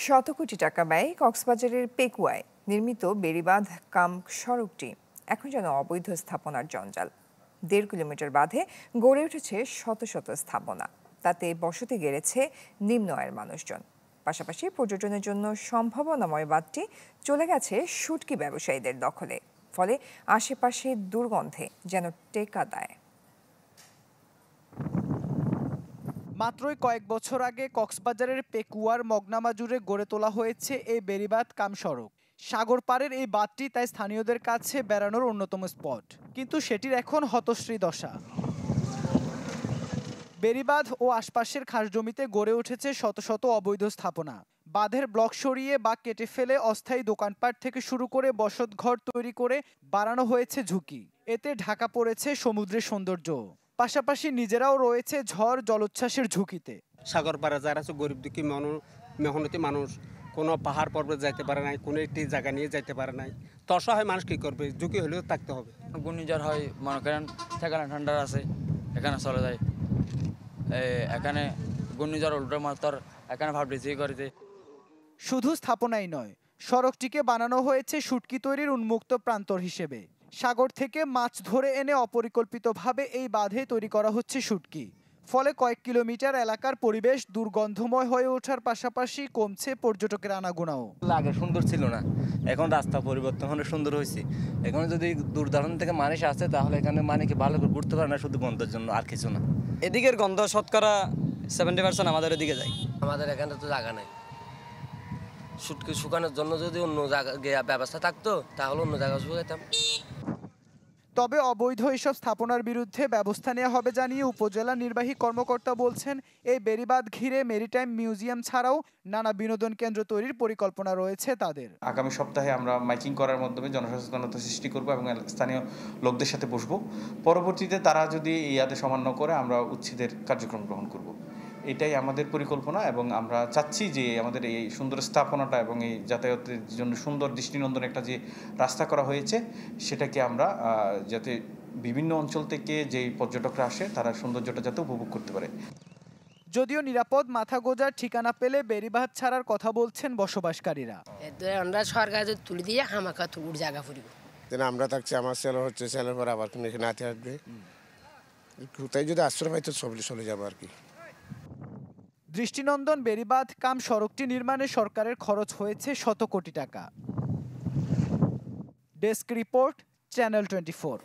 শত কোটি টাকা ব্যয়ে কক্সবাজারের পেকুয়ায় নির্মিত বেড়িবাঁধ কাম সড়কটি এখন যেন অবৈধ স্থাপনার জঞ্জাল। ১.৫ কিলোমিটার বাঁধে গড়ে উঠেছে শত শত স্থাপনা, তাতে বসতি গেড়েছে নিম্ন আয়ের মানুষজন। পাশাপাশি পর্যটনের জন্য সম্ভাবনাময় বাঁধটি চলে গেছে শুটকি ব্যবসায়ীদের দখলে, ফলে আশেপাশে দুর্গন্ধে যেন টেকা দেয়। মাত্রই কয়েক বছর আগে কক্সবাজারের পেকুয়ার মগনামা জুড়ে গড়ে তোলা হয়েছে এই বেড়িবাঁধ কাম সড়ক। সাগর পাড়ের এই বাঁধটি তাই স্থানীয়দের কাছে বেড়ানোর অন্যতম স্পট, কিন্তু সেটির এখন হতশ্রী দশা। বেড়িবাঁধ ও আশপাশের খাস জমিতে গড়ে উঠেছে শত শত অবৈধ স্থাপনা। বাঁধের ব্লক সরিয়ে বা কেটে ফেলে অস্থায়ী দোকানপাট থেকে শুরু করে বসতঘর তৈরি করে বাড়ানো হয়েছে ঝুঁকি। এতে ঢাকা পড়েছে সমুদ্রের সৌন্দর্য, পাশাপাশি নিজেরাও রয়েছে ঝড় জলোচ্ছ্বাসের ঝুঁকিতে। সাগর পাড়ে যারা আছে গরিব দুঃখী মেহনতি মানুষ, কোনো পাহাড় পর্বত যাইতে পারে নাই, কোনো একটি জায়গা নিয়ে যাইতে পারে নাই, তো অসহায় মানুষ কী করবে? ঝুঁকি হলেও থাকতে হবে। ঘূর্ণিঝড় হয়, মনে করেন সেখানে ঠান্ডা আছে, এখানে চলে যায়। এখানে ঘূর্ণিঝড় উল্টোর মাত্র এখানে ভাবছি করেছে। শুধু স্থাপনাই নয়, সড়কটিকে বানানো হয়েছে শুটকি তৈরির উন্মুক্ত প্রান্তর হিসেবে। সাগর থেকে মাছ ধরে এনে অপরিকল্পিতভাবে এই বাঁধে তৈরি করা হচ্ছে শুটকি। ফলে কয়েক কিলোমিটার এলাকার পরিবেশ দুর্গন্ধময় হয়ে ওঠার পাশাপাশি কমছে পর্যটকের আনাগোনাও। আগে সুন্দর ছিল না, এখন রাস্তা পরিবর্তন হলে সুন্দর হয়েছে। এখন যদি দূর দূরান্ত থেকে মানুষ আসে তাহলে এখানে কি ভালো করে ঘুরতে পারে না, শুধু গন্ধের জন্য, আর কিছু না। এদিকের গন্ধ শতকরা 70% আমাদের এদিকে যায়। আমাদের এখানে তো জায়গা নেই, শুটকি শুকানোর জন্য যদি অন্য জায়গা ব্যবস্থা থাকতো তাহলে অন্য জায়গায় শুকাইতাম। তবে অবৈধ এইসব স্থাপনার বিরুদ্ধে ব্যবস্থা নেওয়া হবে জানিয়ে উপজেলা নির্বাহী কর্মকর্তা বলছেন, এই বেড়িবাঁধ ঘিরে মেরিটাইম মিউজিয়াম ছাড়াও নানা বিনোদন কেন্দ্র তৈরির পরিকল্পনা রয়েছে তাদের। আগামী সপ্তাহে আমরা মাইকিং করার মাধ্যমে জনসচেতনতা সৃষ্টি করব এবং স্থানীয় লোকদের সাথে বসবো। পরবর্তীতে তারা যদি ইয়াতে সমান্য করে আমরা উচ্ছেদের কার্যক্রম গ্রহণ করব। এটাই আমাদের পরিকল্পনা এবং আমরা চাচ্ছি যে আমাদের এই সুন্দর স্থাপনাটা এবং এই যাতায়াতের জন্য সুন্দর দৃষ্টিনন্দন একটা যে রাস্তা করা হয়েছে সেটাকে আমরা যাতে বিভিন্ন অঞ্চল থেকে যেই পর্যটকরা আসে তারা সৌন্দর্যটা যাতে উপভোগ করতে পারে। যদিও নিরাপদ মাথা গোঁজার ঠিকানা পেলে বেড়িবাঁধ ছাড়ার কথা বলছেন বসবাসকারীরা। আমরা সরকার তুলে দিয়ে হামাকা তুল জায়গা ফুরিব, আমরা থাকছি, আমার ছেলে হচ্ছে, ছেলের পর আবার তুমি এখানে হাতে আসবে, তাই যদি আশ্রয় পাই তো চলে যাবো আর কি। দৃষ্টিনন্দন বেড়িবাঁধ কাম সড়কটি নির্মাণে সরকারের খরচ হয়েছে শত কোটি টাকা। Desk report, channel 24।